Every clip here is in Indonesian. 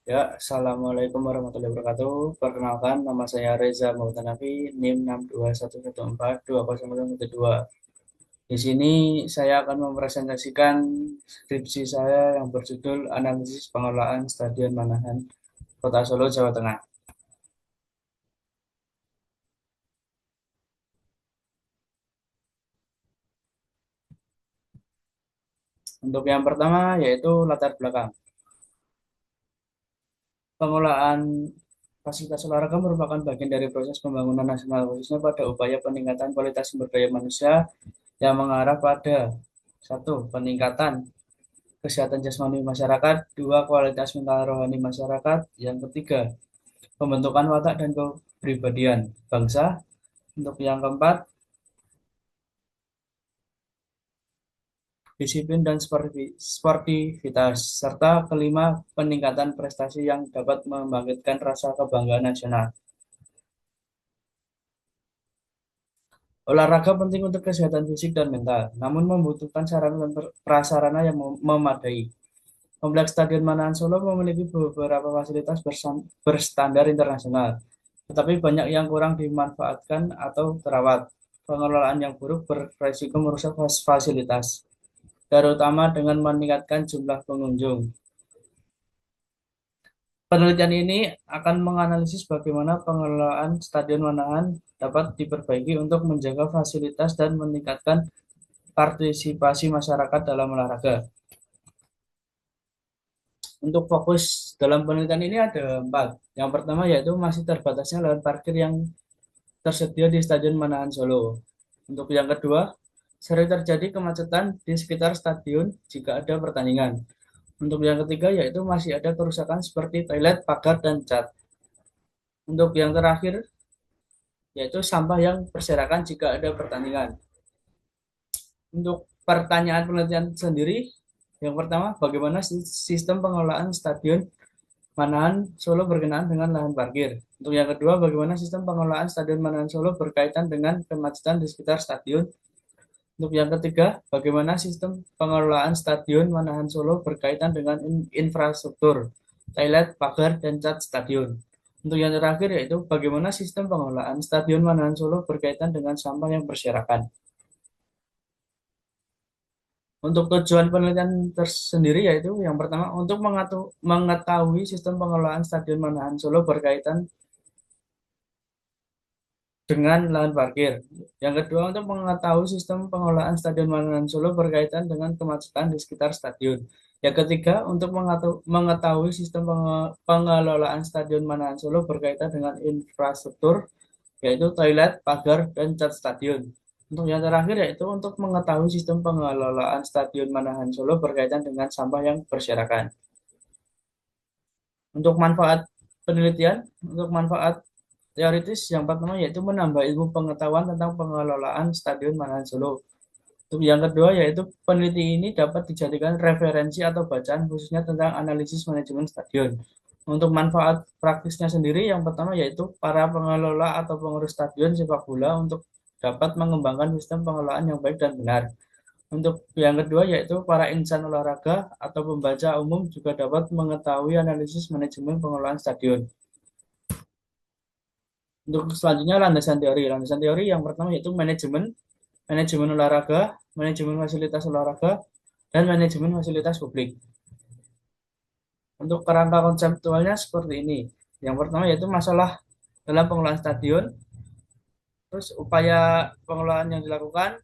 Ya, Assalamualaikum warahmatullahi wabarakatuh. Perkenalkan, nama saya Reza Mautanafi, NIM 621142012. Di sini saya akan mempresentasikan skripsi saya yang berjudul Analisis Pengelolaan Stadion Manahan, Kota Solo, Jawa Tengah. Untuk yang pertama yaitu latar belakang. Pengelolaan fasilitas olahraga merupakan bagian dari proses pembangunan nasional, khususnya pada upaya peningkatan kualitas sumber daya manusia yang mengarah pada satu, peningkatan kesehatan jasmani masyarakat, dua, kualitas mental rohani masyarakat, yang ketiga, pembentukan watak dan kepribadian bangsa, untuk yang keempat, disiplin dan sportivitas, serta kelima, peningkatan prestasi yang dapat membangkitkan rasa kebanggaan nasional. Olahraga penting untuk kesehatan fisik dan mental, namun membutuhkan sarana dan prasarana yang memadai. Kompleks Stadion Manahan Solo memiliki beberapa fasilitas berstandar internasional, tetapi banyak yang kurang dimanfaatkan atau terawat. Pengelolaan yang buruk beresiko merusak fasilitas, terutama dengan meningkatkan jumlah pengunjung. Penelitian ini akan menganalisis bagaimana pengelolaan Stadion Manahan dapat diperbaiki untuk menjaga fasilitas dan meningkatkan partisipasi masyarakat dalam olahraga. Untuk fokus dalam penelitian ini ada empat. Yang pertama yaitu masih terbatasnya lahan parkir yang tersedia di Stadion Manahan Solo. Untuk yang kedua, sering terjadi kemacetan di sekitar stadion jika ada pertandingan. Untuk yang ketiga yaitu masih ada kerusakan seperti toilet, pagar, dan cat. Untuk yang terakhir yaitu sampah yang berserakan jika ada pertandingan. Untuk pertanyaan penelitian sendiri, yang pertama, bagaimana sistem pengelolaan stadion Manahan Solo berkenaan dengan lahan parkir? Untuk yang kedua, bagaimana sistem pengelolaan Stadion Manahan Solo berkaitan dengan kemacetan di sekitar stadion? Untuk yang ketiga, bagaimana sistem pengelolaan Stadion Manahan Solo berkaitan dengan infrastruktur, toilet, pagar, dan cat stadion? Untuk yang terakhir yaitu bagaimana sistem pengelolaan Stadion Manahan Solo berkaitan dengan sampah yang berserakan? Untuk tujuan penelitian tersendiri yaitu yang pertama untuk mengetahui sistem pengelolaan Stadion Manahan Solo berkaitan dengan lahan parkir. Yang kedua untuk mengetahui sistem pengelolaan Stadion Manahan Solo berkaitan dengan kemacetan di sekitar stadion. Yang ketiga untuk mengetahui sistem pengelolaan Stadion Manahan Solo berkaitan dengan infrastruktur yaitu toilet, pagar, dan cat stadion. Untuk yang terakhir yaitu untuk mengetahui sistem pengelolaan Stadion Manahan Solo berkaitan dengan sampah yang berserakan. Untuk manfaat penelitian, untuk manfaat teoritis yang pertama yaitu menambah ilmu pengetahuan tentang pengelolaan Stadion Manahan Solo. Untuk yang kedua yaitu peneliti ini dapat dijadikan referensi atau bacaan khususnya tentang analisis manajemen stadion. Untuk manfaat praktisnya sendiri yang pertama yaitu para pengelola atau pengurus stadion sepak bola untuk dapat mengembangkan sistem pengelolaan yang baik dan benar. Untuk yang kedua yaitu para insan olahraga atau pembaca umum juga dapat mengetahui analisis manajemen pengelolaan stadion. Untuk selanjutnya landasan teori. Landasan teori yang pertama yaitu manajemen, manajemen olahraga, manajemen fasilitas olahraga, dan manajemen fasilitas publik. Untuk kerangka konseptualnya seperti ini. Yang pertama yaitu masalah dalam pengelolaan stadion, terus upaya pengelolaan yang dilakukan,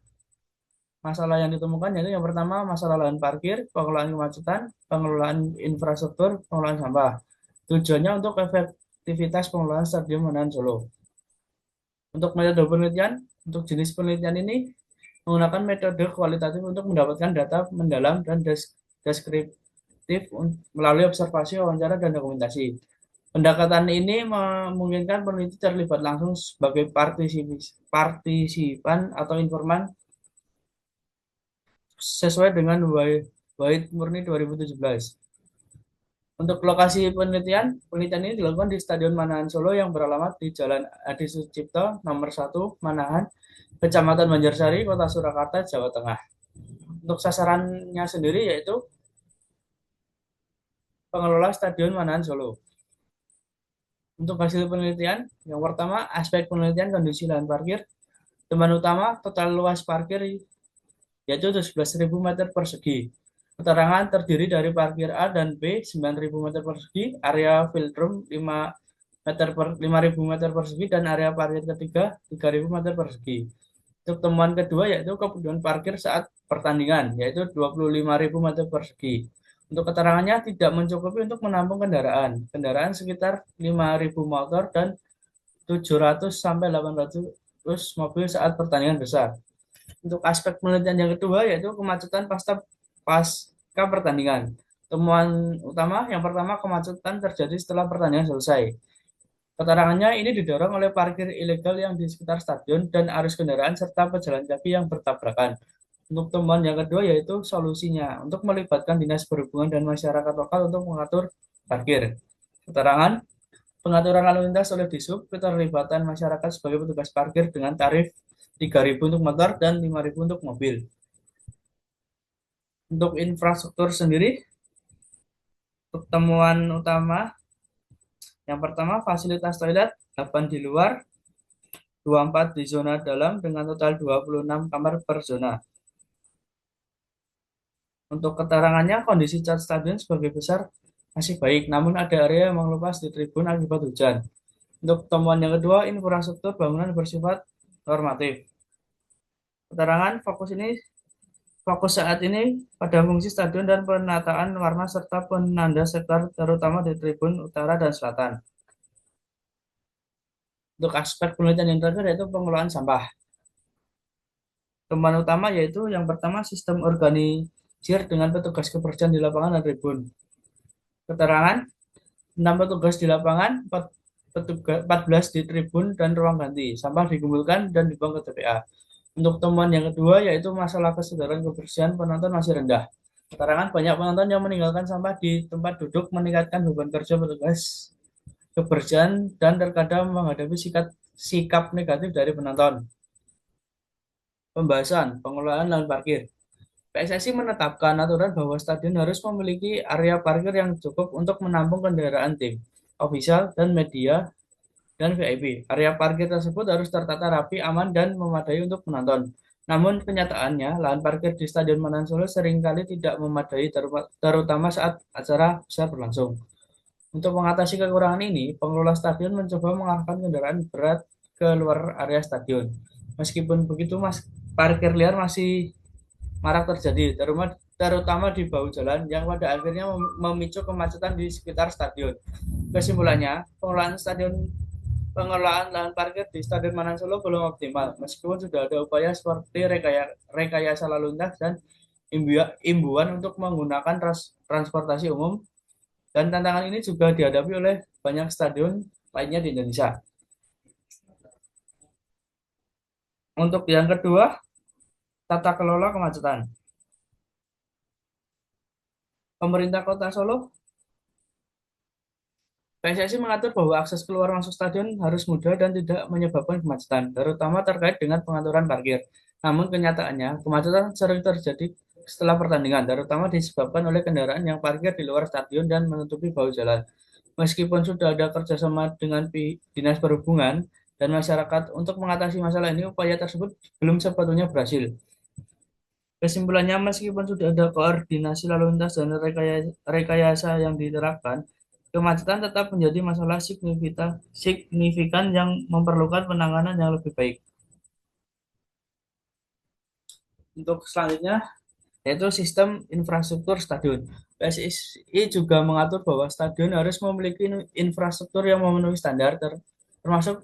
masalah yang ditemukan yaitu yang pertama masalah lahan parkir, pengelolaan kemacetan, pengelolaan infrastruktur, pengelolaan sampah. Tujuannya untuk efektivitas pengelolaan Stadion Manahan Solo. Untuk metode penelitian, untuk jenis penelitian ini menggunakan metode kualitatif untuk mendapatkan data mendalam dan deskriptif melalui observasi, wawancara, dan dokumentasi. Pendekatan ini memungkinkan peneliti terlibat langsung sebagai partisipan atau informan sesuai dengan Wahid Murni 2017. Untuk lokasi penelitian, penelitian ini dilakukan di Stadion Manahan Solo yang beralamat di Jalan Adi Sucipto nomor 1 Manahan, Kecamatan Banjarsari, Kota Surakarta, Jawa Tengah. Untuk sasarannya sendiri yaitu pengelola Stadion Manahan Solo. Untuk hasil penelitian, yang pertama, aspek penelitian kondisi lahan parkir. Temuan utama, total luas parkir yaitu 11.000 meter persegi. Keterangan terdiri dari parkir A dan B 9.000 meter persegi, area field room 5.000 meter persegi, dan area parkir ketiga 3.000 meter persegi. Untuk temuan kedua yaitu kebutuhan parkir saat pertandingan, yaitu 25.000 meter persegi. Untuk keterangannya tidak mencukupi untuk menampung kendaraan. Kendaraan sekitar 5.000 motor dan 700 sampai 800 mobil saat pertandingan besar. Untuk aspek penelitian yang kedua yaitu kemacetan pasca pertandingan. Temuan utama yang pertama, kemacetan terjadi setelah pertandingan selesai. Keterangannya ini didorong oleh parkir ilegal yang di sekitar stadion dan arus kendaraan serta pejalan kaki yang bertabrakan. Untuk temuan yang kedua yaitu solusinya untuk melibatkan dinas perhubungan dan masyarakat lokal untuk mengatur parkir. Keterangan pengaturan lalu lintas oleh Disub, keterlibatan masyarakat sebagai petugas parkir dengan tarif 3.000 untuk motor dan 5.000 untuk mobil. Untuk infrastruktur sendiri, untuk temuan utama yang pertama, fasilitas toilet 8 di luar, 24 di zona dalam dengan total 26 kamar per zona. Untuk keterangannya, kondisi cat stadion sebagai besar masih baik, namun ada area yang mengelupas di tribun akibat hujan. Untuk temuan yang kedua, infrastruktur bangunan bersifat normatif. Keterangan fokus saat ini pada fungsi stadion dan penataan warna serta penanda sektor terutama di tribun utara dan selatan. Untuk aspek penelitian yang terakhir yaitu pengelolaan sampah. Temuan utama yaitu yang pertama, sistem organisir dengan petugas kebersihan di lapangan dan tribun. Keterangan 6 petugas di lapangan, 14 di tribun dan ruang ganti. Sampah dikumpulkan dan dibuang ke TPA. Untuk temuan yang kedua yaitu masalah kesadaran kebersihan penonton masih rendah. Keterangan banyak penonton yang meninggalkan sampah di tempat duduk meningkatkan beban kerja petugas kebersihan dan terkadang menghadapi sikap negatif dari penonton. Pembahasan pengelolaan lahan parkir. PSSI menetapkan aturan bahwa stadion harus memiliki area parkir yang cukup untuk menampung kendaraan tim, ofisial, dan media dan VIP. Area parkir tersebut harus tertata rapi, aman, dan memadai untuk penonton. Namun kenyataannya, lahan parkir di Stadion Manahan Solo seringkali tidak memadai, terutama saat acara besar berlangsung. Untuk mengatasi kekurangan ini, pengelola stadion mencoba mengarahkan kendaraan berat ke luar area stadion. Meskipun begitu, parkir liar masih marak terjadi, terutama di bahu jalan yang pada akhirnya memicu kemacetan di sekitar stadion. Kesimpulannya, pengelolaan lahan parkir di Stadion Manahan Solo belum optimal, meskipun sudah ada upaya seperti rekayasa lalu lintas dan imbuan untuk menggunakan transportasi umum, dan tantangan ini juga dihadapi oleh banyak stadion lainnya di Indonesia. Untuk yang kedua, tata kelola kemacetan. Pemerintah Kota Solo, PSSI mengatur bahwa akses keluar masuk stadion harus mudah dan tidak menyebabkan kemacetan, terutama terkait dengan pengaturan parkir. Namun kenyataannya, kemacetan sering terjadi setelah pertandingan, terutama disebabkan oleh kendaraan yang parkir di luar stadion dan menutupi bahu jalan. Meskipun sudah ada kerjasama dengan Dinas Perhubungan dan masyarakat untuk mengatasi masalah ini, upaya tersebut belum sebetulnya berhasil. Kesimpulannya, meskipun sudah ada koordinasi lalu lintas dan rekayasa yang diterapkan, kemacetan tetap menjadi masalah signifikan yang memerlukan penanganan yang lebih baik. Untuk selanjutnya, yaitu sistem infrastruktur stadion. PSSI juga mengatur bahwa stadion harus memiliki infrastruktur yang memenuhi standar, termasuk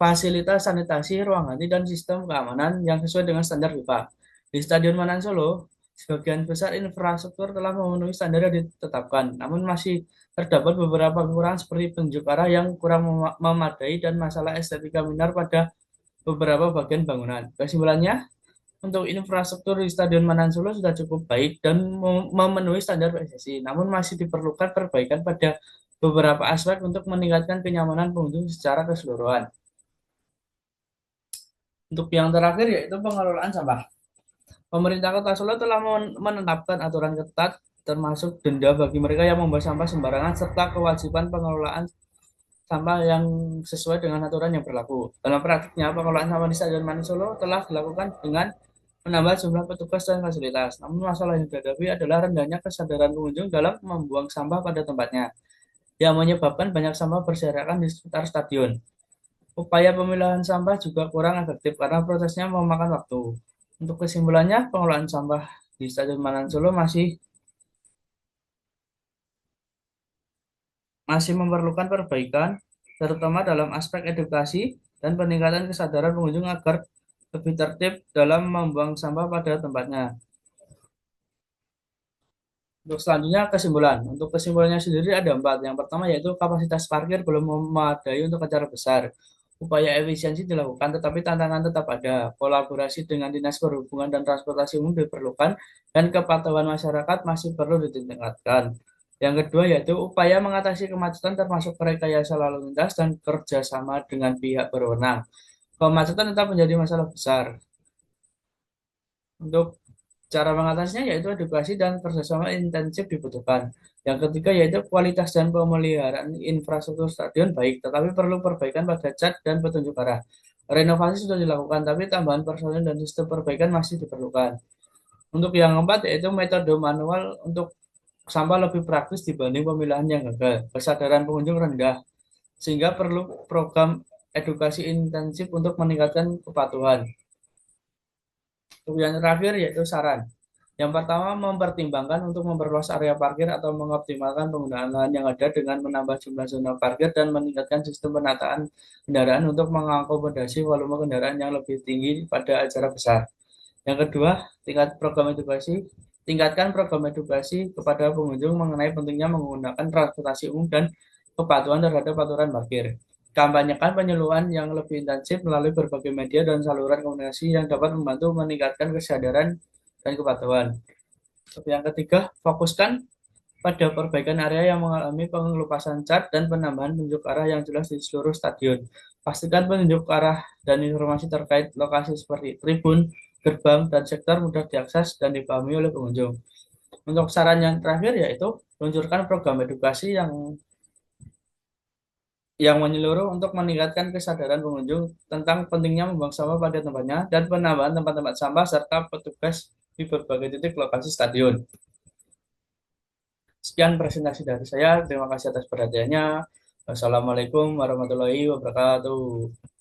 fasilitas sanitasi, ruang ganti, dan sistem keamanan yang sesuai dengan standar FIFA. Di Stadion Manahan Solo, sebagian besar infrastruktur telah memenuhi standar yang ditetapkan, namun masih terdapat beberapa kekurangan seperti penunjuk arah yang kurang memadai dan masalah estetika minor pada beberapa bagian bangunan. Kesimpulannya, untuk infrastruktur di Stadion Manahan Solo sudah cukup baik dan memenuhi standar PSSI, namun masih diperlukan perbaikan pada beberapa aspek untuk meningkatkan kenyamanan pengunjung secara keseluruhan. Untuk yang terakhir yaitu pengelolaan sampah. Pemerintah Kota Solo telah menetapkan aturan ketat termasuk denda bagi mereka yang membuang sampah sembarangan serta kewajiban pengelolaan sampah yang sesuai dengan aturan yang berlaku. Dalam praktiknya, pengelolaan sampah di Stadion Manin Solo telah dilakukan dengan menambah jumlah petugas dan fasilitas. Namun masalah yang dihadapi adalah rendahnya kesadaran pengunjung dalam membuang sampah pada tempatnya, yang menyebabkan banyak sampah berserakan di sekitar stadion. Upaya pemilahan sampah juga kurang efektif karena prosesnya memakan waktu. Untuk kesimpulannya, pengelolaan sampah di Stadion Manan Solo masih masih memerlukan perbaikan, terutama dalam aspek edukasi dan peningkatan kesadaran pengunjung agar lebih tertib dalam membuang sampah pada tempatnya. Untuk selanjutnya kesimpulan. Untuk kesimpulannya sendiri ada empat. Yang pertama yaitu kapasitas parkir belum memadai untuk acara besar. Upaya efisiensi dilakukan, tetapi tantangan tetap ada. Kolaborasi dengan Dinas Perhubungan dan Transportasi Umum diperlukan, dan kepatuhan masyarakat masih perlu ditingkatkan. Yang kedua yaitu upaya mengatasi kemacetan termasuk rekayasa lalu lintas dan kerjasama dengan pihak berwenang. Kemacetan tetap menjadi masalah besar. Untuk cara mengatasinya yaitu edukasi dan kerjasama intensif dibutuhkan. Yang ketiga yaitu kualitas dan pemeliharaan infrastruktur stadion baik, tetapi perlu perbaikan pada cat dan petunjuk arah. Renovasi sudah dilakukan, tapi tambahan personil dan sistem perbaikan masih diperlukan. Untuk yang keempat yaitu metode manual untuk sampah lebih praktis dibanding pemilahan yang gagal. Kesadaran pengunjung rendah, sehingga perlu program edukasi intensif untuk meningkatkan kepatuhan. Untuk yang terakhir yaitu saran. Yang pertama, mempertimbangkan untuk memperluas area parkir atau mengoptimalkan penggunaan lahan yang ada dengan menambah jumlah zona parkir dan meningkatkan sistem penataan kendaraan untuk mengakomodasi volume kendaraan yang lebih tinggi pada acara besar. Yang kedua, tingkatkan program edukasi kepada pengunjung mengenai pentingnya menggunakan transportasi umum dan kepatuhan terhadap aturan parkir. Kampanyekan penyuluhan yang lebih intensif melalui berbagai media dan saluran komunikasi yang dapat membantu meningkatkan kesadaran dan kepatuhan. Yang ketiga, fokuskan pada perbaikan area yang mengalami pengelupasan cat dan penambahan penunjuk arah yang jelas di seluruh stadion. Pastikan penunjuk arah dan informasi terkait lokasi seperti tribun, gerbang, dan sektor mudah diakses dan dipahami oleh pengunjung. Untuk saran yang terakhir yaitu luncurkan program edukasi yang menyeluruh untuk meningkatkan kesadaran pengunjung tentang pentingnya membuang sampah pada tempatnya dan penambahan tempat-tempat sampah serta petugas di berbagai titik lokasi stadion. Sekian presentasi dari saya. Terima kasih atas perhatiannya. Wassalamualaikum warahmatullahi wabarakatuh.